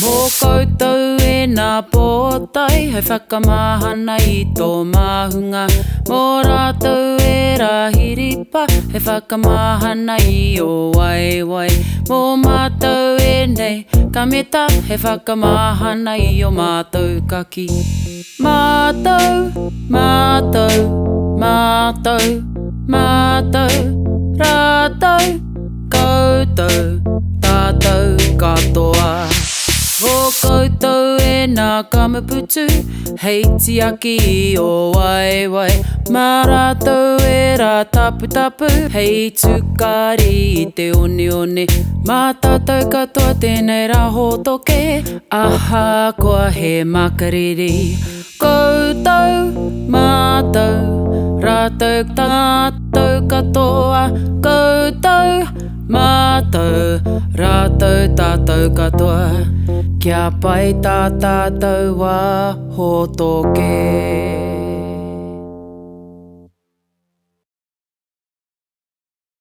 Ho koutou e nā pōtai, hei whakamahana i tō mahunga. Mō rātou e rahiripa, hei whakamahana i o waiwai. Mō mātou e nei, ka meta, hei whakamahana i o mātou kaki. Mātou, mātou, mātou, mātou, rātou, koutou, tātou katoa. Ho koutou e nā kamaputu, hei tiaki i o waiwai. Mā rātou e rā tapu tapu, hei tukari i te one one. Mā tātou katoa tēnei rā hotoke, aha koa he makariri. Koutou, mātou, rātou tātou katoa. Koutou, mātou, rātou tātou katoa. Kia pai tā tātou wā hotoke.